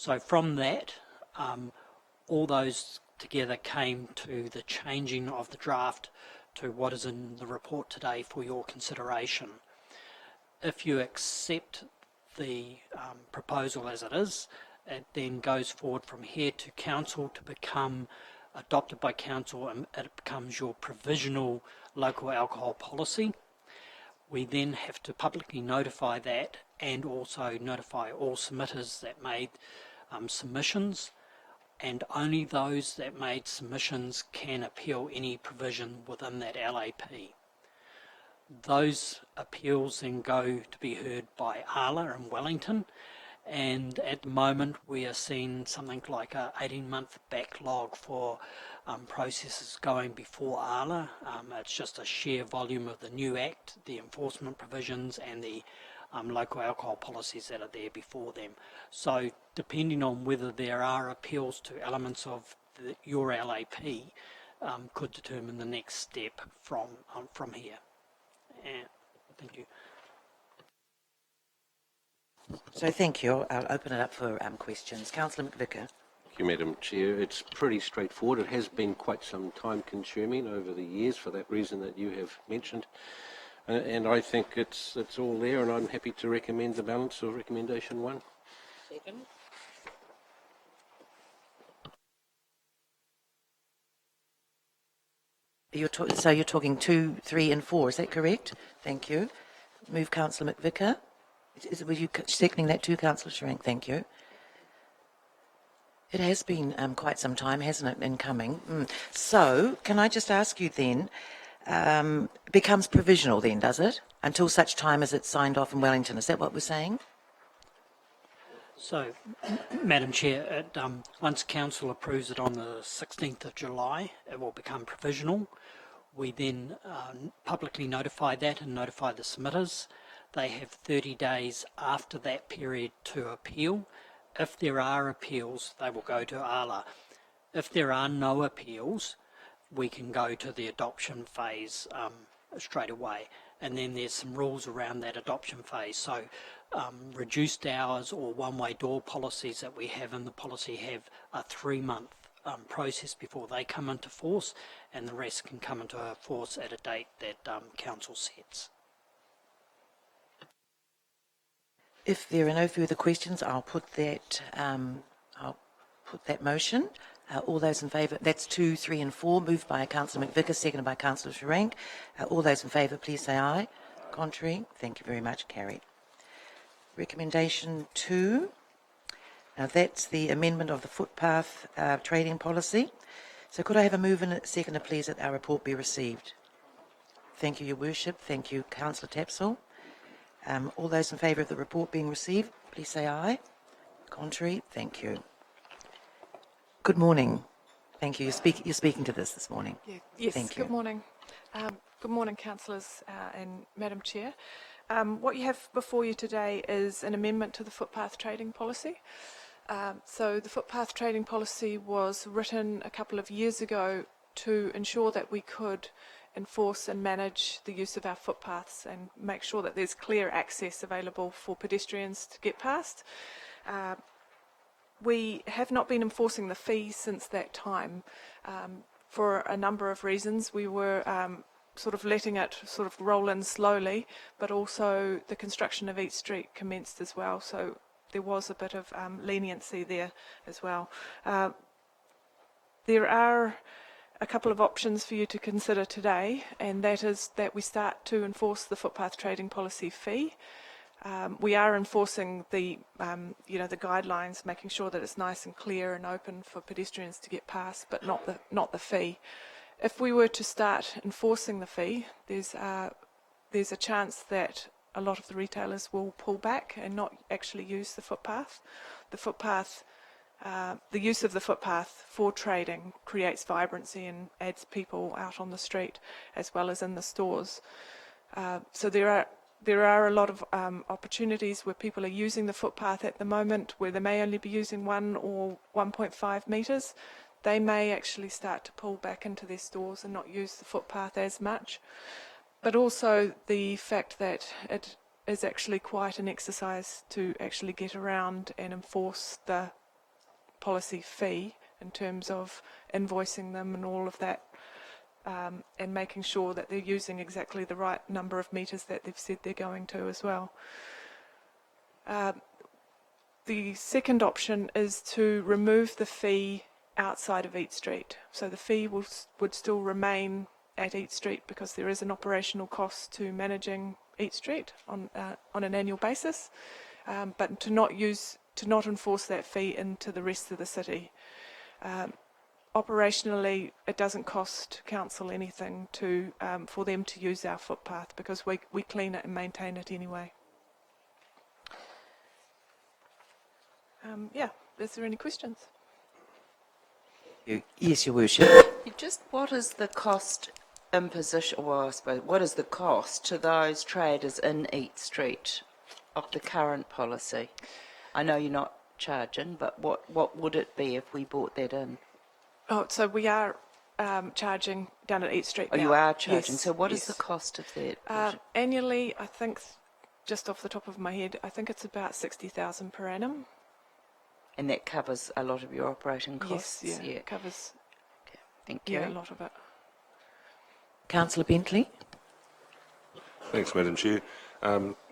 So from that, all those together came to the changing of the draft to what is in the report today for your consideration. If you accept the proposal as it is, it then goes forward from here to council to become adopted by council, and it becomes your provisional local alcohol policy. We then have to publicly notify that and also notify all submitters that made submissions, and only those that made submissions can appeal any provision within that LAP. Those appeals then go to be heard by ALA in Wellington, and at the moment we are seeing something like a 18-month backlog for processes going before ALA. It's just a sheer volume of the new Act, the enforcement provisions and the local alcohol policies that are there before them. So depending on whether there are appeals to elements of your LAP could determine the next step from here. Thank you. So thank you. I'll open it up for questions. Councillor McVicker. Thank you, Madam Chair. It's pretty straightforward. It has been quite some time consuming over the years for that reason that you have mentioned. And I think it's all there, and I'm happy to recommend the balance of recommendation 1. Second. So you're talking 2, 3 and 4, is that correct? Thank you. Move Councillor McVicker. Were you seconding that too, Councillor Schrank? Thank you. It has been quite some time, hasn't it, in coming? So, can I just ask you then, it becomes provisional then, does it? Until such time as it's signed off in Wellington, is that what we're saying? So, Madam Chair, once Council approves it on the 16th of July, it will become provisional. We then publicly notify that and notify the submitters. They have 30 days after that period to appeal. If there are appeals, they will go to ALA. If there are no appeals, we can go to the adoption phase straight away. And then there's some rules around that adoption phase. So reduced hours or one-way door policies that we have in the policy have a 3-month process before they come into force, and the rest can come into force at a date that council sets. If there are no further questions, I'll put that motion. All those in favour, that's 2, 3 and 4, moved by Councillor McVicker, seconded by Councillor Schrank. All those in favour, please say aye. Contrary? Thank you very much. Carried. Recommendation 2. Now that's the amendment of the footpath trading policy. So could I have a move and a seconder, please, that our report be received? Thank you, Your Worship. Thank you, Councillor Tapsell. All those in favour of the report being received, please say aye. Contrary? Thank you. Good morning. Thank you. You're speaking to this morning. Yeah. Yes, Thank you. Good morning. Good morning, councillors and Madam Chair. What you have before you today is an amendment to the footpath trading policy. So the footpath trading policy was written a couple of years ago to ensure that we could enforce and manage the use of our footpaths and make sure that there's clear access available for pedestrians to get past. We have not been enforcing the fee since that time for a number of reasons. We were sort of letting it sort of roll in slowly, but also the construction of each street commenced as well, so there was a bit of leniency there as well. There are a couple of options for you to consider today, and that is that we start to enforce the footpath trading policy fee. We are enforcing the the guidelines, making sure that it's nice and clear and open for pedestrians to get past, but not the fee. If we were to start enforcing the fee, there's a chance that a lot of the retailers will pull back and not actually use the footpath. The use of the footpath for trading creates vibrancy and adds people out on the street as well as in the stores. So there are a lot of opportunities where people are using the footpath at the moment where they may only be using 1 or 1.5 metres. They may actually start to pull back into their stores and not use the footpath as much. But also the fact that it is actually quite an exercise to actually get around and enforce the policy fee in terms of invoicing them and all of that, and making sure that they're using exactly the right number of metres that they've said they're going to as well. The second option is to remove the fee outside of Eat Street. So the fee would still remain at Eat Street because there is an operational cost to managing Eat Street on an annual basis, but to not enforce that fee into the rest of the city. Operationally, it doesn't cost council anything to for them to use our footpath because we clean it and maintain it anyway. Is there any questions? Yes, Your Worship. Just what is the cost imposition, well, I suppose, what is the cost to those traders in Eat Street of the current policy? I know you're not charging, but what would it be if we brought that in? Oh, so we are charging down at Eat Street Oh, now. you are charging. Yes, So what is yes. the cost of that? Annually, I think, just off the top of my head, I think it's about 60,000 per annum. And that covers a lot of your operating costs? Yes, yeah, it covers Thank you. a lot of it. Councillor Bentley. Thanks, Madam Chair.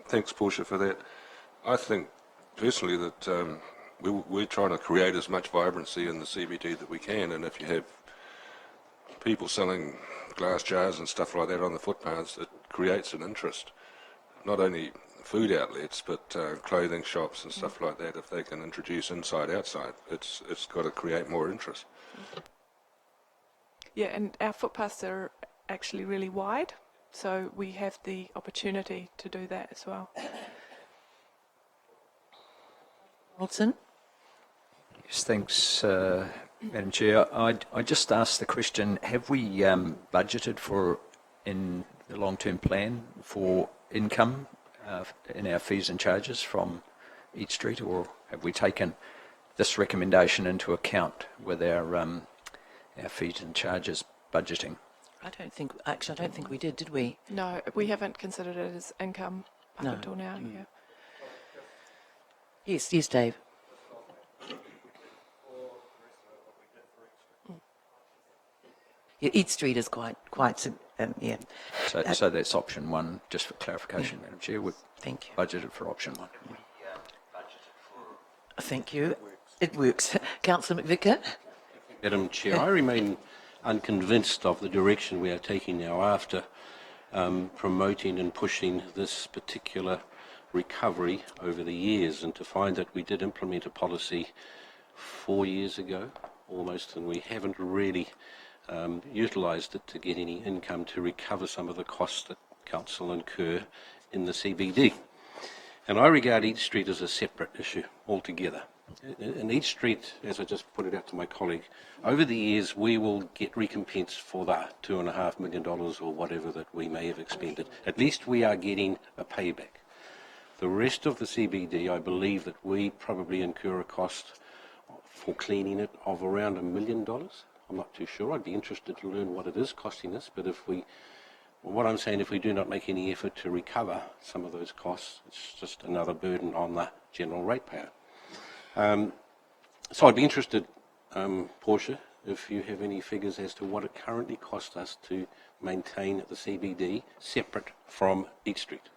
Thanks, Portia, for that. I think, personally, that we're trying to create as much vibrancy in the CBD that we can, and if you have people selling glass jars and stuff like that on the footpaths, it creates an interest. Not only food outlets, but clothing shops and stuff like that. If they can introduce inside, outside, it's got to create more interest. Yeah, and our footpaths are actually really wide, so we have the opportunity to do that as well. Wilson. Yes, thanks, Madam Chair. I just asked the question, have we budgeted for, in the long-term plan, for income in our fees and charges from Eat Street, or have we taken this recommendation into account with our fees and charges budgeting? I don't think we did we? No, we haven't considered it as income up No. until now. Yeah. Yes, Dave. Yeah, Eat Street is quite, yeah. So that's option one, just for clarification, Madam Chair. We've Thank you. budgeted for option one. Thank you. It works. Councillor McVicker. Madam Chair, I remain unconvinced of the direction we are taking now after promoting and pushing this particular recovery over the years, and to find that we did implement a policy 4 years ago almost, and we haven't really utilised it to get any income to recover some of the costs that council incur in the CBD. And I regard Eat Street as a separate issue altogether. In Eat Street, as I just put it out to my colleague, over the years we will get recompense for the $2.5 million or whatever that we may have expended. At least we are getting a payback. The rest of the CBD, I believe that we probably incur a cost for cleaning it of around $1 million. I'm not too sure. I'd be interested to learn what it is costing us, but if we do not make any effort to recover some of those costs, it's just another burden on the general ratepayer. So I'd be interested, Portia, if you have any figures as to what it currently costs us to maintain the CBD separate from Eat Street.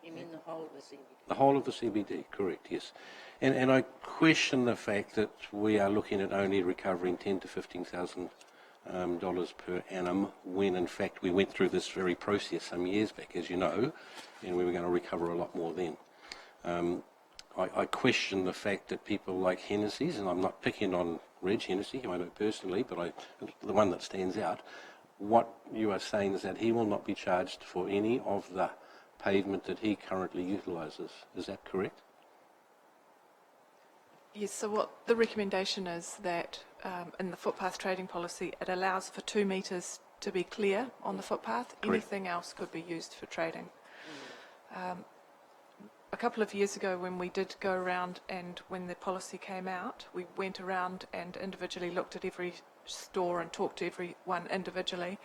You mean the whole of the CBD? The whole of the CBD, correct, yes. And I question the fact that we are looking at only recovering $10,000 to $15,000 per annum, when in fact we went through this very process some years back, as you know, and we were going to recover a lot more then. I question the fact that people like Hennessy's, and I'm not picking on Reg Hennessy, who I know personally, but the one that stands out, what you are saying is that he will not be charged for any of the pavement that he currently utilises. Is that correct? Yes, so what the recommendation is that in the footpath trading policy, it allows for 2 metres to be clear on the footpath. Correct. Anything else could be used for trading. A couple of years ago when we did go around and when the policy came out, we went around and individually looked at every store and talked to everyone individually.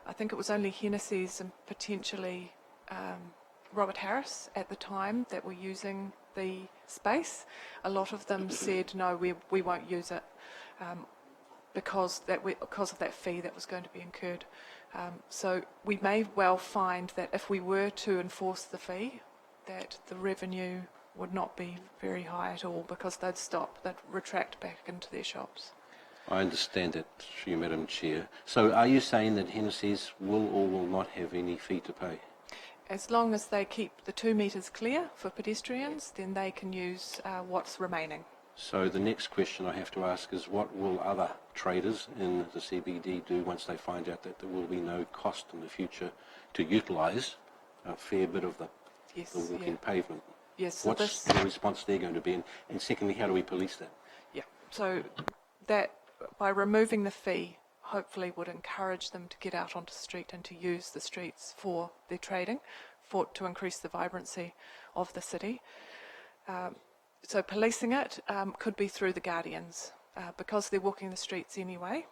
I think it was only Hennessy's and potentially Robert Harris at the time that were using the space. A lot of them said, no, we won't use it because of that fee that was going to be incurred. So we may well find that if we were to enforce the fee, that the revenue would not be very high at all because they'd retract back into their shops. I understand that, through you, Madam Chair. So are you saying that Hennessy's will or will not have any fee to pay? As long as they keep the 2 metres clear for pedestrians, then they can use what's remaining. So the next question I have to ask is, what will other traders in the CBD do once they find out that there will be no cost in the future to utilise a fair bit of the walking pavement? Yes. So what's the response they're going to be? And secondly, how do we police that? Yeah. So that by removing the fee, hopefully would encourage them to get out onto the street and to use the streets for their trading, to increase the vibrancy of the city. So policing it could be through the guardians because they're walking the streets anyway.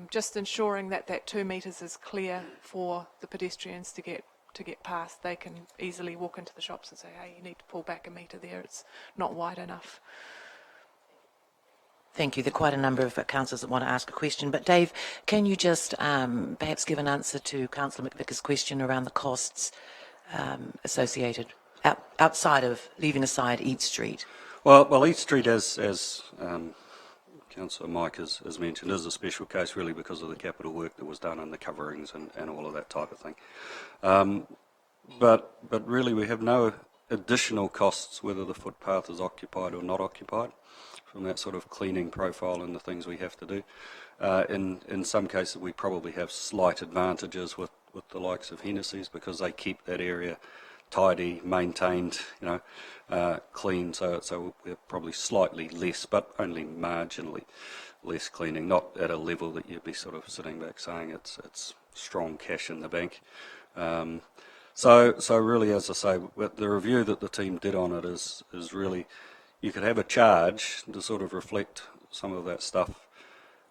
Just ensuring that 2 metres is clear for the pedestrians to get past. They can easily walk into the shops and say, hey, you need to pull back a metre there, it's not wide enough. Thank you. There are quite a number of councillors that want to ask a question. But Dave, can you just perhaps give an answer to Councillor McVicker's question around the costs associated, outside of leaving aside Eat Street? Well, Eat Street, as Councillor Mike has mentioned, is a special case really because of the capital work that was done and the coverings and all of that type of thing. But really we have no additional costs whether the footpath is occupied or not occupied from that sort of cleaning profile and the things we have to do. In some cases we probably have slight advantages with the likes of Hennessy's because they keep that area tidy, maintained, clean, so we're probably slightly less, but only marginally less cleaning, not at a level that you'd be sort of sitting back saying it's strong cash in the bank. So really, as I say, the review that the team did on it is really, you could have a charge to sort of reflect some of that stuff,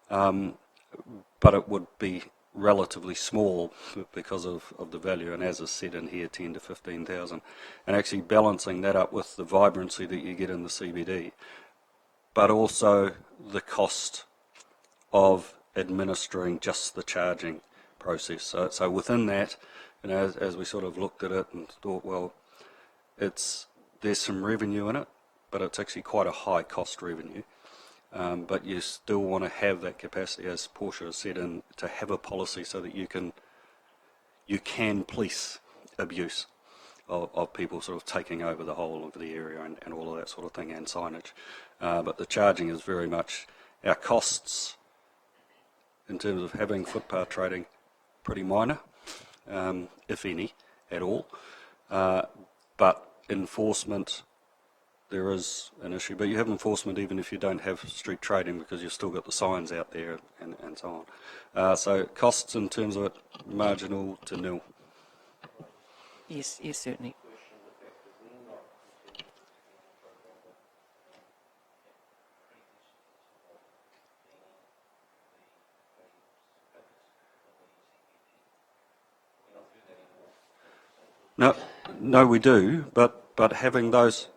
but it would be relatively small because of the value, and as is said in here, 10 to 15,000, and actually balancing that up with the vibrancy that you get in the CBD, but also the cost of administering just the charging process. So within that, as we sort of looked at it and thought, well, there's some revenue in it, but it's actually quite a high cost revenue. But you still want to have that capacity, as Portia has said, and to have a policy so that you can police abuse of people sort of taking over the whole of the area and all of that sort of thing, and signage. But the charging is very much our costs in terms of having footpath trading pretty minor, if any at all. But enforcement, there is an issue, but you have enforcement even if you don't have street trading because you've still got the signs out there and so on. So costs in terms of it, marginal to nil. Yes, certainly. No, we do, but having those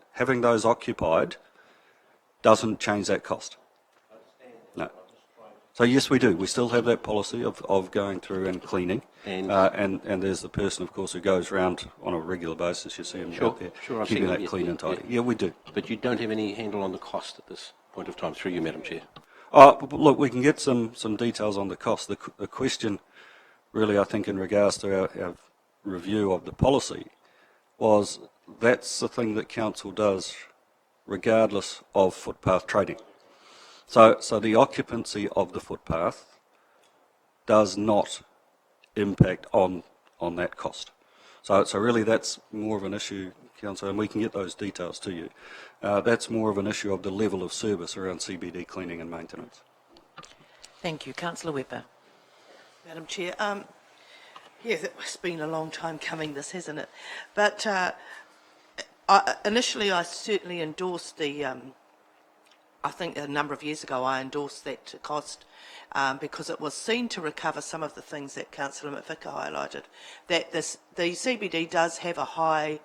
occupied doesn't change that cost. No. So yes, we do. We still have that policy of going through and cleaning, and there's the person, of course, who goes around on a regular basis. You see him out there, keeping that clean and tidy. Yeah, we do. But you don't have any handle on the cost at this point of time, through you, Madam Chair. Look, we can get some details on the cost. The question, really, I think, in regards to our review of the policy, was that's the thing that council does regardless of footpath trading. So the occupancy of the footpath does not impact on that cost. So really that's more of an issue, councillor, and we can get those details to you. That's more of an issue of the level of service around CBD cleaning and maintenance. Thank you. Councillor Whipper. Madam Chair, yes, it's been a long time coming, this, hasn't it? But initially I certainly endorsed the, I think a number of years ago I endorsed that cost because it was seen to recover some of the things that Councillor McVicker highlighted, that the CBD does have a high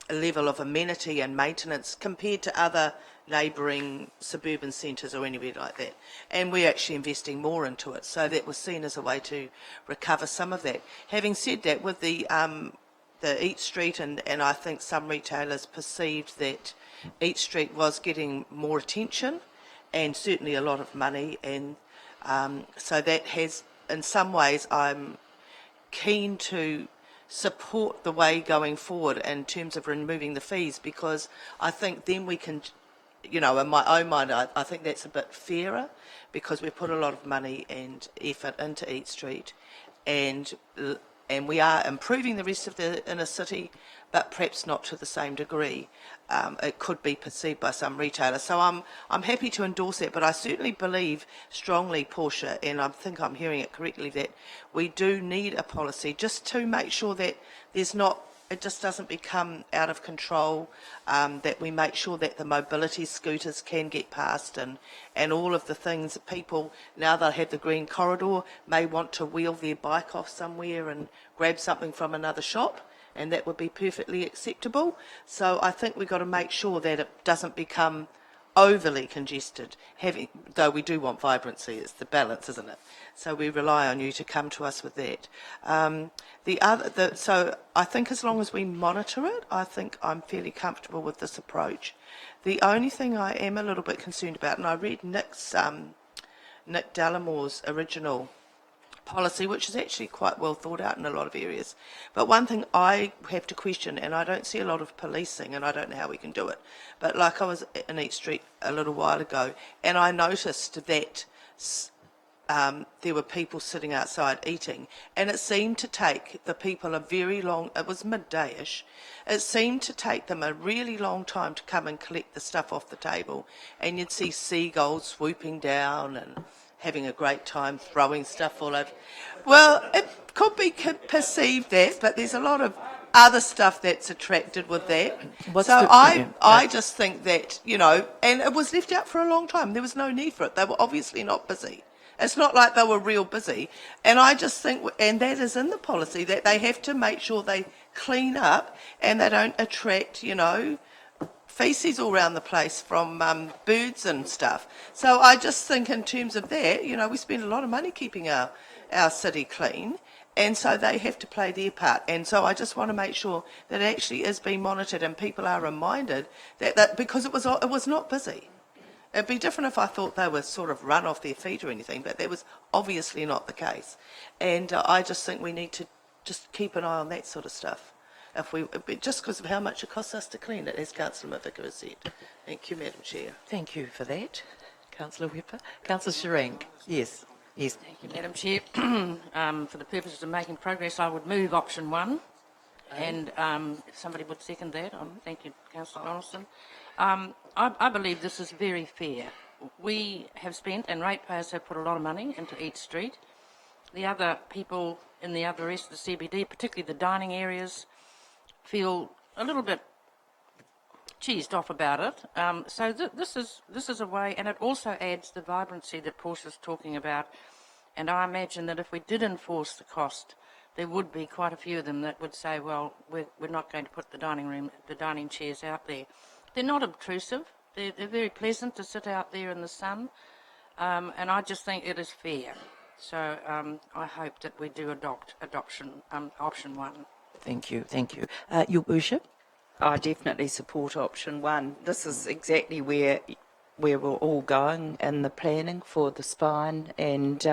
level of amenity and maintenance compared to other neighbouring suburban centres or anywhere like that. And we're actually investing more into it, so that was seen as a way to recover some of that. Having said that, with the Eat Street, and I think some retailers perceived that Eat Street was getting more attention and certainly a lot of money, and so that has, in some ways, I'm keen to support the way going forward in terms of removing the fees, because I think then we can, you know, in my own mind, I think that's a bit fairer, because we put a lot of money and effort into Eat Street, and we are improving the rest of the inner city, but perhaps not to the same degree. It could be perceived by some retailers. So I'm happy to endorse that, but I certainly believe strongly, Portia, and I think I'm hearing it correctly, that we do need a policy just to make sure that it just doesn't become out of control, that we make sure that the mobility scooters can get past, and all of the things that people, now they'll have the green corridor, may want to wheel their bike off somewhere and grab something from another shop, and that would be perfectly acceptable. So I think we've got to make sure that it doesn't become overly congested, though we do want vibrancy. It's the balance, isn't it? So we rely on you to come to us with that. So I think as long as we monitor it, I think I'm fairly comfortable with this approach. The only thing I am a little bit concerned about, and I read Nick Dellamore's original policy, which is actually quite well thought out in a lot of areas. But one thing I have to question, and I don't see a lot of policing, and I don't know how we can do it, but like I was in Eat Street a little while ago, and I noticed that there were people sitting outside eating, and it seemed to take the people a very long, it was midday-ish, it seemed to take them a really long time to come and collect the stuff off the table, and you'd see seagulls swooping down and having a great time throwing stuff all over. Well, it could be perceived that, but there's a lot of other stuff that's attracted with that. I just think that, you know, and it was left out for a long time. There was no need for it. They were obviously not busy. It's not like they were real busy. And I just think, and that is in the policy, that they have to make sure they clean up and they don't attract, you know, feces all around the place from birds and stuff. So I just think in terms of that, you know, we spend a lot of money keeping our city clean, and so they have to play their part. And so I just want to make sure that it actually is being monitored and people are reminded that because it was not busy. It'd be different if I thought they were sort of run off their feet or anything, but that was obviously not the case. And I just think we need to just keep an eye on that sort of stuff. Just because of how much it costs us to clean it, as Councillor Mavika has said. Thank you, Madam Chair. Thank you for that, Councillor Whipper. Councillor Sharank. Yes. Thank you, Madam Chair. For the purposes of making progress, I would move option 1. And if somebody would second that, thank you, Councillor Donaldson. I believe this is very fair. We have spent, and ratepayers have put a lot of money into Eat Street. The other people in the other rest of the CBD, particularly the dining areas, feel a little bit cheesed off about it. So this is a way, and it also adds the vibrancy that Portia's talking about. And I imagine that if we did enforce the cost, there would be quite a few of them that would say, well, we're not going to put the dining chairs out there. They're not obtrusive. They're very pleasant to sit out there in the sun. And I just think it is fair. So I hope that we do adopt option 1. Thank you. Your Worship? I definitely support option 1. This is exactly where we're all going in the planning for the spine, and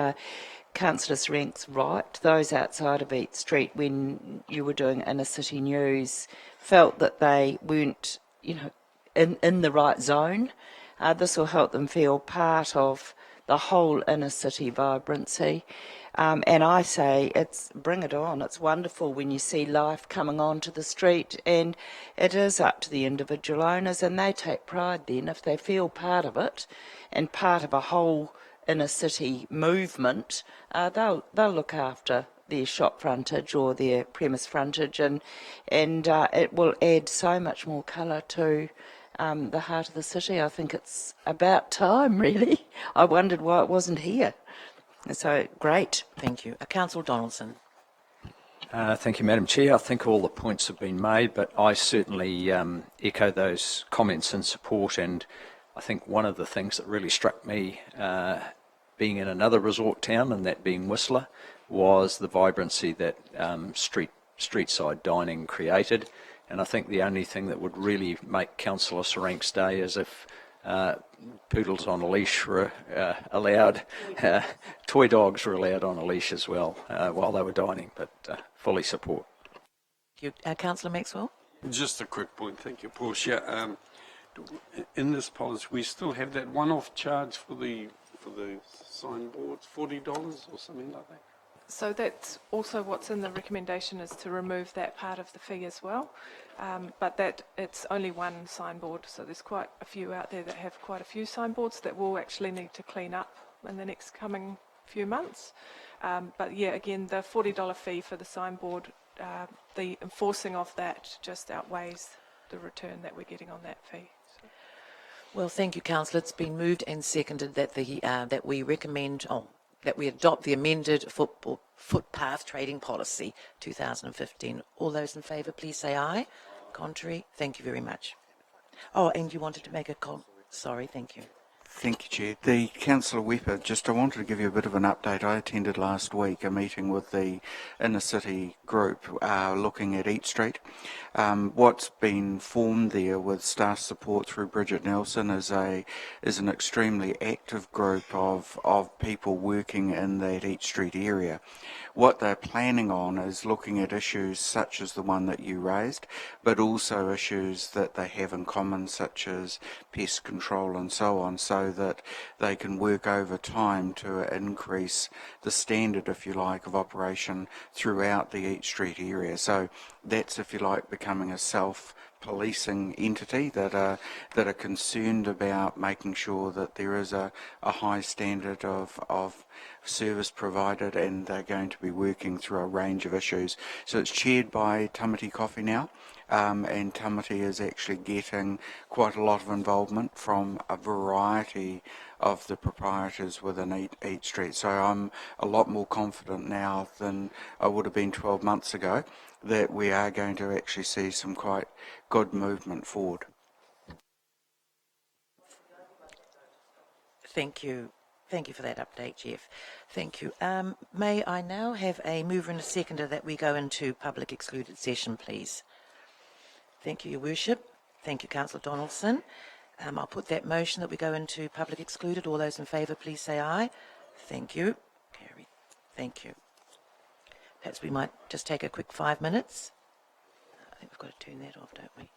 Councillor Rank's right. Those outside of Eat Street, when you were doing inner city news, felt that they weren't, you know, in the right zone. This will help them feel part of the whole inner city vibrancy. And I say, bring it on. It's wonderful when you see life coming onto the street, and it is up to the individual owners, and they take pride then if they feel part of it and part of a whole inner city movement. They'll look after their shop frontage or their premise frontage, and it will add so much more colour to the heart of the city. I think it's about time, really. I wondered why it wasn't here. So, great. Thank you. Councillor Donaldson. Thank you, Madam Chair. I think all the points have been made, but I certainly echo those comments in support. And I think one of the things that really struck me, being in another resort town, and that being Whistler, was the vibrancy that streetside dining created. And I think the only thing that would really make Councillor Serank's day is if poodles on a leash were allowed, toy dogs were allowed on a leash as well while they were dining, but fully support. Thank you. Councillor Maxwell? Just a quick point. Thank you, Portia. In this policy, we still have that one-off charge for the signboards, $40 or something like that. So that's also what's in the recommendation, is to remove that part of the fee as well. But that it's only one signboard, so there's quite a few out there that have quite a few signboards that we'll actually need to clean up in the next coming few months. But yeah, again, the $40 fee for the signboard, the enforcing of that just outweighs the return that we're getting on that fee. So. Well, thank you, Councillor. It's been moved and seconded that that we recommend that we adopt the amended footpath trading policy 2015. All those in favour, please say aye. Contrary, thank you very much. Oh, and you wanted to make a comment? Sorry, thank you. Thank you, Chair. The Councillor Weeper, I wanted to give you a bit of an update. I attended last week a meeting with the inner city group looking at Eat Street. What's been formed there with staff support through Bridget Nelson is an extremely active group of people working in that Eat Street area. What they're planning on is looking at issues such as the one that you raised, but also issues that they have in common, such as pest control and so on, so that they can work over time to increase the standard, if you like, of operation throughout the Eat Street area. So that's, if you like, becoming a self-policing entity that are concerned about making sure that there is a high standard of service provided, and they're going to be working through a range of issues. So it's chaired by Tamati Coffee now, and Tamati is actually getting quite a lot of involvement from a variety of the proprietors within Eat Street. So I'm a lot more confident now than I would have been 12 months ago that we are going to actually see some quite good movement forward. Thank you. Thank you for that update, Jeff. Thank you. May I now have a mover and a seconder that we go into public excluded session, please? Thank you, Your Worship. Thank you, Councillor Donaldson. I'll put that motion that we go into public excluded. All those in favour, please say aye. Thank you. Carried. Thank you. Perhaps we might just take a quick 5 minutes. I think we've got to turn that off, don't we?